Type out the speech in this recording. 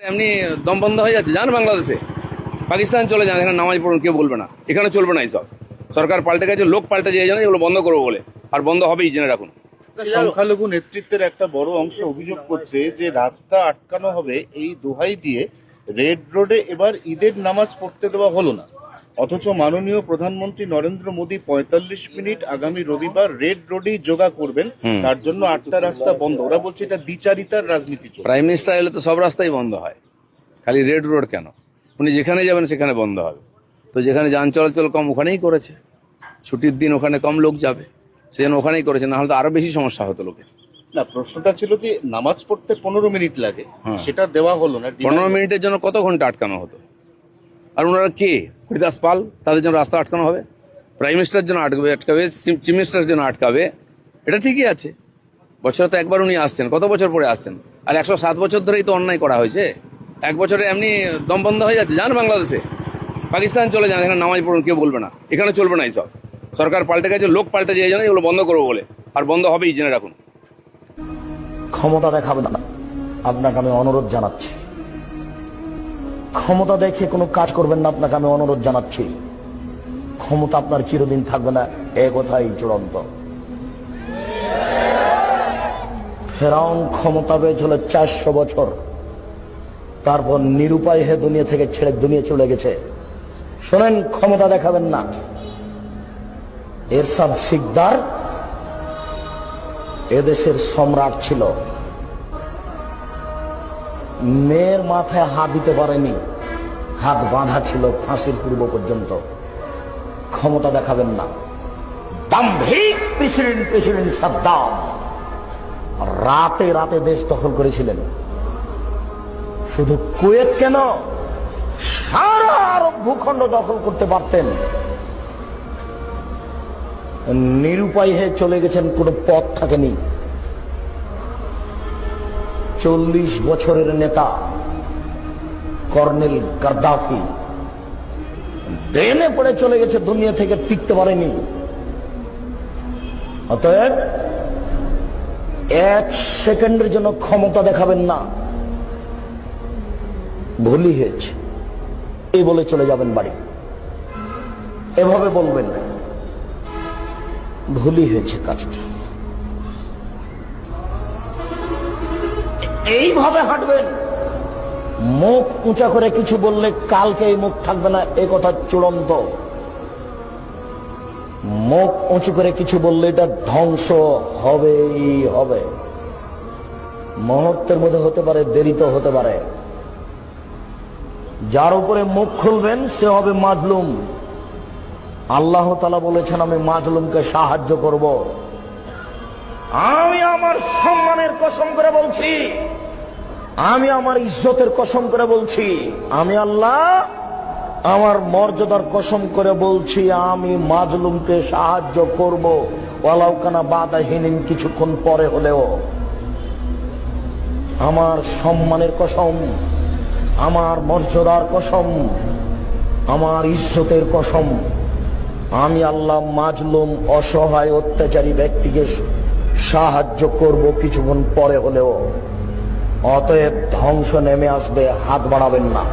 এমনি দম বন্ধ হয়ে যাচ্ছে, যান বাংলাদেশে, পাকিস্তান চলে যান, এখানে নামাজ পড়ুন, কেউ বলবে না। এখানে চলবে না এইসব। সরকার পাল্টে গেছে, লোক পাল্টে যায়, জানে এগুলো বন্ধ করবো বলে, আর বন্ধ হবেই, জেনে রাখুন। সংখ্যালঘু নেতৃত্বের একটা বড় অংশ অভিযোগ করছে যে রাস্তা আটকানো হবে এই দোহাই দিয়ে রেড রোডে এবার ঈদের নামাজ পড়তে দেওয়া হলো না, অথচ মাননীয় প্রধানমন্ত্রী নরেন্দ্র মোদী ৪৫ মিনিট আগামী রবিবার রেড রোডেই যোগা করবেন, তার জন্য ৮টা রাস্তা বন্ধ। ওরা বলছে এটা দ্বিচারিতার রাজনীতি চলছে। প্রাইম মিনিস্টার এলে তো সব রাস্তাই বন্ধ হয়, খালি রেড রোড কেন? উনি যেখানে যাবেন সেখানে বন্ধ হবে। তো যেখানে যান চলাচল কম ওখানেই করেছে, ছুটির দিন ওখানে কম লোক যাবে, সেজন্য ওখানেই করেছে, না হলে তো আরো বেশি সমস্যা হতো লোকের। না, প্রশ্নটা ছিল যে নামাজ পড়তে ১৫ মিনিট লাগে, সেটা দেওয়া হলো না। ১৫ মিনিটের জন্য কত ঘন্টা আটকানো হতো? আর ওনারা কে? হরিদাস পাল, তাদের জন্য রাস্তা আটকানো হবে? প্রাইম মিনিস্টারের জন্য আটকাবে, চিফ মিনিস্টারের জন্য আটকাবে? এটা ঠিকই আছে, বছরে তো একবার উনি আসছেন, কত বছর পরে আসছেন? আর ১০৭ বছর ধরেই তো অন্যায় করা হয়েছে। এক বছরে এমনি দম বন্ধ হয়ে যাচ্ছে, যান বাংলাদেশে, পাকিস্তান চলে যান, এখানে নামাজ পড়ুন, কেউ বলবে না। এখানে চলবে না এইসব। সরকার পাল্টে গেছে, লোক পাল্টে যায়, জানে এগুলো বন্ধ করবো বলে, আর বন্ধ হবেই, জেনে রাখুন। ক্ষমতা দেখাবে না, আপনাকে আমি অনুরোধ জানাচ্ছি। ক্ষমতা দেখে কোনো কাজ করবেন না, আপনাকে আমি অনুরোধ জানাচ্ছি। ক্ষমতা আপনার চিরদিন থাকবে না, এ কথাই চূড়ান্ত। ফেরাউন ক্ষমতা পেয়েছিল ৪০০ বছর, তারপর নিরুপায় হয়ে দুনিয়া থেকে ছেড়ে দুনিয়া চলে গেছে। শোনেন, ক্ষমতা দেখাবেন না। এরশাদ সিকদার এদেশের সম্রাট ছিল, মেয়ের মাথায় হাত দিতে পারেনি, হাত বাঁধা ছিল ফাঁসির পূর্ব পর্যন্ত। ক্ষমতা দেখাবেন না। দাম্ভিক প্রেসিডেন্ট সাদ্দাম রাতে রাতে দেশ দখল করেছিলেন। শুধু কুয়েত কেন, সারা আরব ভূখণ্ড দখল করতে পারতেন। নিরুপায় হয়ে চলে গেছেন, কোনো পথ থাকেনি। ৪০ বছরের নেতা কর্নেল গাদ্দাফি ড্রেনে পড়ে চলে গেছে, দুনিয়া থেকে টিকতে পারেনি। অতএব ১ সেকেন্ডের জন্য ক্ষমতা দেখাবেন না। ভুলই হয়েছে এই বলে চলে যাবেন বাড়ি, এভাবে বলবেন না, ভুলই হয়েছে কাজটা। এইভাবে হাঁটবেন। মুখ উঁচা করে কিছু বললে কালকে এই মুখ থাকবে না, এ কথা চূড়ান্ত। মুখ উঁচু করে কিছু বললে এটা ধ্বংস হবেই হবে। মুহূর্তের মধ্যে হতে পারে, দেরিতে হতে পারে। যার উপরে মুখ খুলবেন সে হবে মাজলুম। আল্লাহ তাআলা বলেছেন, আমি মাজলুমকে সাহায্য করব। আমি আমার সম্মানের কসম করে বলছি, আমি আমার ইজ্জতের কসম করে বলছি, আমি আল্লাহ আমার মর্যাদার কসম করে বলছি, আমি মাজলুমকে সাহায্য করব, ওয়ালাউ কানা বাদাহিনিন, কিছুক্ষণ পরে হলেও। আমার সম্মানের কসম, আমার মর্যাদার কসম, আমার ইজ্জতের কসম, আমি আল্লাহ মাজলুম অসহায় অত্যাচারী ব্যক্তিকে সাহায্য করব কিছুক্ষণ পরে হলেও। অতএব ধ্বংস নেমে আসবে, হাত বাড়াবেন না।